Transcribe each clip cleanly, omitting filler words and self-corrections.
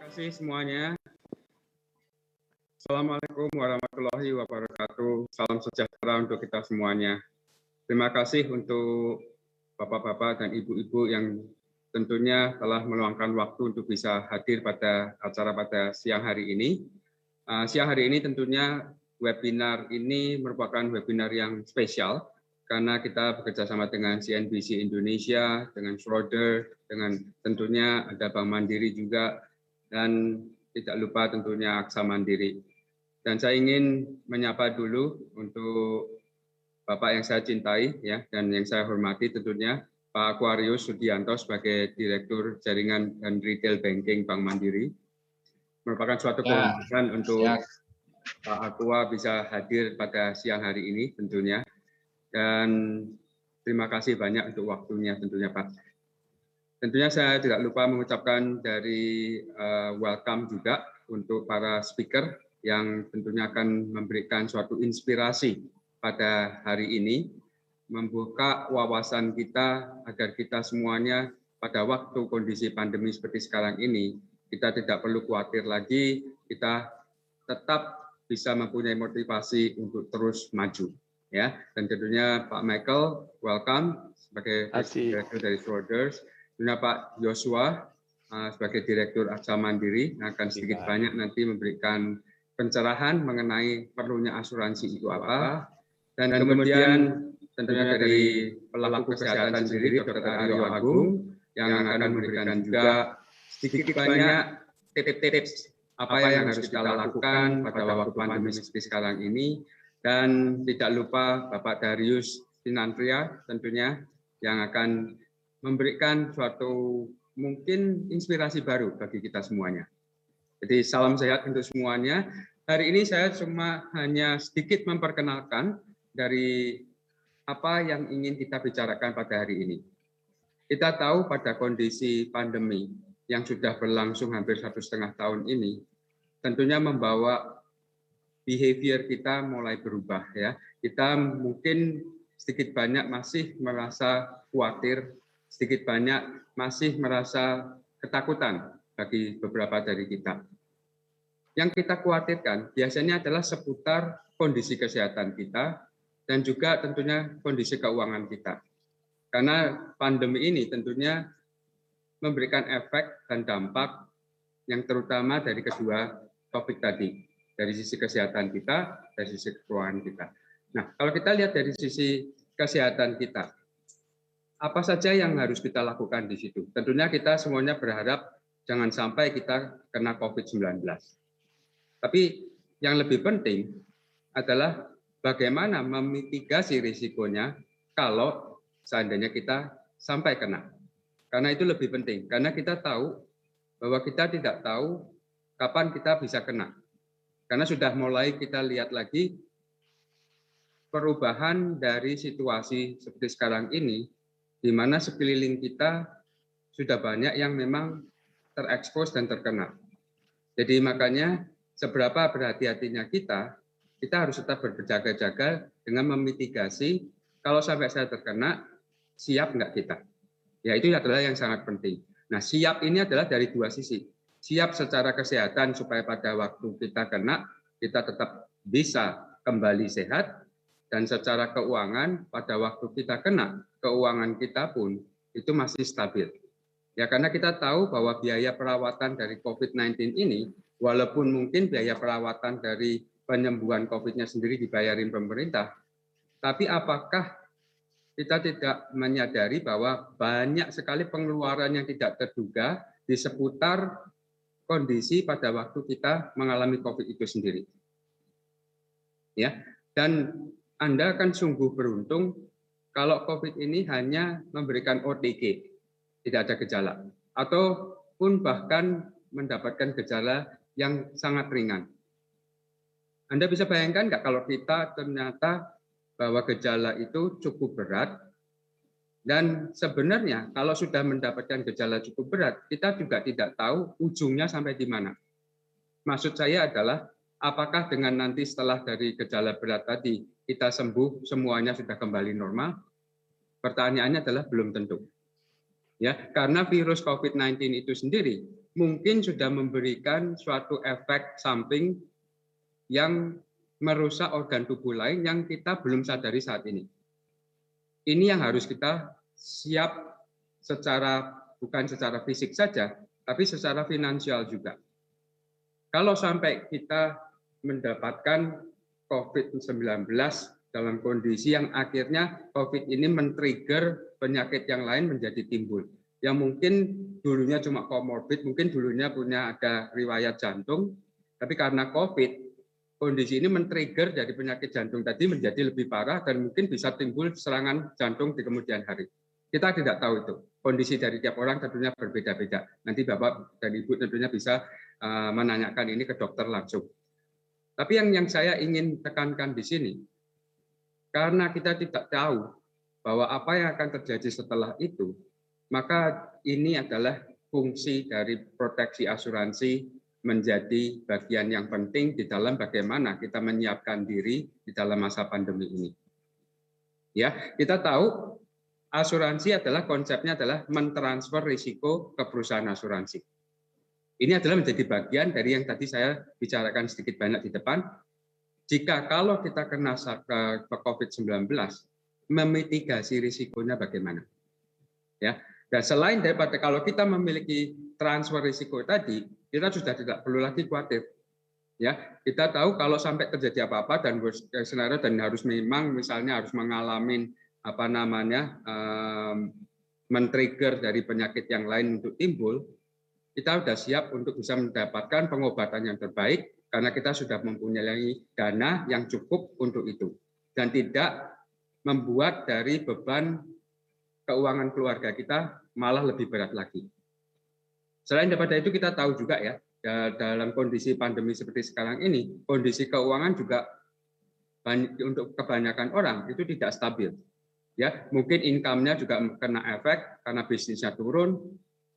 kasih semuanya. Assalamualaikum warahmatullahi wabarakatuh. Salam sejahtera untuk kita semuanya. Terima kasih untuk Bapak-bapak dan Ibu-ibu yang tentunya telah meluangkan waktu untuk bisa hadir pada acara pada siang hari ini. Siang hari ini tentunya webinar ini merupakan webinar yang spesial karena kita bekerja sama dengan CNBC Indonesia, dengan Schroder, dengan tentunya ada Bank Mandiri juga, dan tidak lupa tentunya Aksa Mandiri. Dan saya ingin menyapa dulu untuk Bapak yang saya cintai ya dan yang saya hormati tentunya Pak Aquarius Sudianto sebagai Direktur Jaringan dan Retail Banking Bank Mandiri. Merupakan suatu kehormatan untuk Pak Aqua bisa hadir pada siang hari ini tentunya. Dan terima kasih banyak untuk waktunya tentunya Pak. Tentunya saya tidak lupa mengucapkan dari welcome juga untuk para speaker yang tentunya akan memberikan suatu inspirasi pada hari ini, membuka wawasan kita agar kita semuanya pada waktu kondisi pandemi seperti sekarang ini, kita tidak perlu khawatir lagi, kita tetap bisa mempunyai motivasi untuk terus maju. Ya, dan tentunya Pak Michael, welcome sebagai Direktur dari Schroders. Tentunya Pak Joshua sebagai Direktur Aksa Mandiri akan sedikit banyak nanti memberikan pencerahan mengenai perlunya asuransi itu apa. Dan kemudian tentunya dari pelaku kesehatan sendiri, Dr. Aryo Agung, yang akan memberikan juga sedikit banyak tips-tips apa yang harus kita lakukan pada waktu pandemi seperti sekarang ini. Dan tidak lupa Bapak Darius Sinantria tentunya yang akan memberikan suatu mungkin inspirasi baru bagi kita semuanya. Jadi salam sehat untuk semuanya. Hari ini saya cuma hanya sedikit memperkenalkan dari apa yang ingin kita bicarakan pada hari ini. Kita tahu pada kondisi pandemi yang sudah berlangsung hampir 1,5 tahun ini, tentunya membawa behavior kita mulai berubah ya. Kita mungkin sedikit banyak masih merasa khawatir, sedikit banyak masih merasa ketakutan bagi beberapa dari kita. Yang kita khawatirkan biasanya adalah seputar kondisi kesehatan kita dan juga tentunya kondisi keuangan kita. Karena pandemi ini tentunya memberikan efek dan dampak yang terutama dari kedua topik tadi. Dari sisi kesehatan kita, dari sisi keuangan kita. Nah, kalau kita lihat dari sisi kesehatan kita, apa saja yang harus kita lakukan di situ? Tentunya kita semuanya berharap jangan sampai kita kena COVID-19. Tapi yang lebih penting adalah bagaimana memitigasi risikonya kalau seandainya kita sampai kena. Karena itu lebih penting, karena kita tahu bahwa kita tidak tahu kapan kita bisa kena. Karena sudah mulai kita lihat lagi perubahan dari situasi seperti sekarang ini, di mana sekeliling kita sudah banyak yang memang terekspos dan terkena. Jadi makanya seberapa berhati-hatinya kita harus tetap berjaga-jaga dengan memitigasi kalau sampai saya terkena, siap nggak kita? Ya itu adalah yang sangat penting. Nah siap ini adalah dari dua sisi. Siap secara kesehatan supaya pada waktu kita kena, kita tetap bisa kembali sehat, dan secara keuangan pada waktu kita kena, keuangan kita pun itu masih stabil. Ya karena kita tahu bahwa biaya perawatan dari COVID-19 ini, walaupun mungkin biaya perawatan dari penyembuhan COVID-nya sendiri dibayarin pemerintah, tapi apakah kita tidak menyadari bahwa banyak sekali pengeluaran yang tidak terduga di seputar kondisi pada waktu kita mengalami COVID itu sendiri. Ya, dan Anda akan sungguh beruntung kalau COVID ini hanya memberikan OTG, tidak ada gejala, ataupun bahkan mendapatkan gejala yang sangat ringan. Anda bisa bayangkan nggak kalau kita ternyata bahwa gejala itu cukup berat, dan sebenarnya kalau sudah mendapatkan gejala cukup berat, kita juga tidak tahu ujungnya sampai di mana. Maksud saya adalah, apakah dengan nanti setelah dari gejala berat tadi, kita sembuh, semuanya sudah kembali normal? Pertanyaannya adalah belum tentu. Ya, karena virus COVID-19 itu sendiri, mungkin sudah memberikan suatu efek samping yang merusak organ tubuh lain yang kita belum sadari saat ini. Ini yang harus kita siap bukan secara fisik saja, tapi secara finansial juga. Kalau sampai kita mendapatkan COVID-19 dalam kondisi yang akhirnya COVID ini men-trigger penyakit yang lain menjadi timbul. Yang mungkin dulunya cuma komorbid, mungkin dulunya punya ada riwayat jantung, tapi karena COVID, kondisi ini men-trigger dari penyakit jantung tadi menjadi lebih parah dan mungkin bisa timbul serangan jantung di kemudian hari. Kita tidak tahu itu. Kondisi dari tiap orang tentunya berbeda-beda. Nanti Bapak dan Ibu tentunya bisa menanyakan ini ke dokter langsung. Tapi yang saya ingin tekankan di sini, karena kita tidak tahu bahwa apa yang akan terjadi setelah itu, maka ini adalah fungsi dari proteksi asuransi menjadi bagian yang penting di dalam bagaimana kita menyiapkan diri di dalam masa pandemi ini. Ya, kita tahu asuransi adalah konsepnya adalah mentransfer risiko ke perusahaan asuransi. Ini adalah menjadi bagian dari yang tadi saya bicarakan sedikit banyak di depan. Jika kalau kita kena COVID-19, memitigasi risikonya bagaimana? Ya. Dan selain daripada kalau kita memiliki transfer risiko tadi, kita sudah tidak perlu lagi khawatir. Ya, kita tahu kalau sampai terjadi apa-apa dan worst case scenario dan harus memang misalnya harus mengalami men-trigger dari penyakit yang lain untuk timbul, kita sudah siap untuk bisa mendapatkan pengobatan yang terbaik karena kita sudah mempunyai dana yang cukup untuk itu dan tidak membuat dari beban keuangan keluarga kita malah lebih berat lagi. Selain daripada itu kita tahu juga ya, dalam kondisi pandemi seperti sekarang ini, kondisi keuangan juga untuk kebanyakan orang itu tidak stabil. Ya, mungkin income-nya juga kena efek karena bisnisnya turun,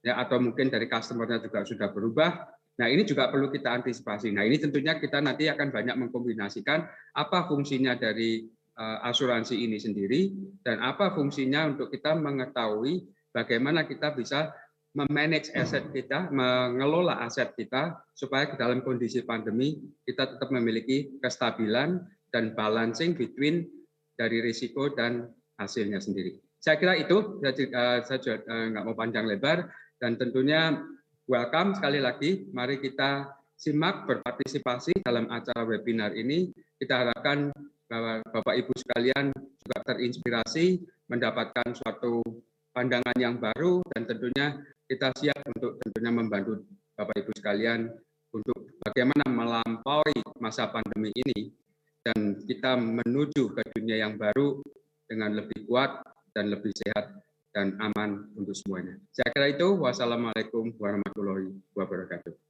ya atau mungkin dari customer-nya juga sudah berubah. Nah, ini juga perlu kita antisipasi. Nah, ini tentunya kita nanti akan banyak mengkombinasikan apa fungsinya dari asuransi ini sendiri dan apa fungsinya untuk kita mengetahui bagaimana kita bisa memanage aset kita, mengelola aset kita supaya dalam kondisi pandemi kita tetap memiliki kestabilan dan balancing between dari risiko dan hasilnya sendiri. Saya kira itu, saya nggak mau panjang lebar dan tentunya welcome sekali lagi. Mari kita simak berpartisipasi dalam acara webinar ini. Kita harapkan bahwa Bapak Ibu sekalian juga terinspirasi, mendapatkan suatu pandangan yang baru dan tentunya kita siap untuk tentunya membantu Bapak Ibu sekalian untuk bagaimana melampaui masa pandemi ini dan kita menuju ke dunia yang baru dengan lebih kuat dan lebih sehat dan aman untuk semuanya. Saya kira itu. Wassalamualaikum warahmatullahi wabarakatuh.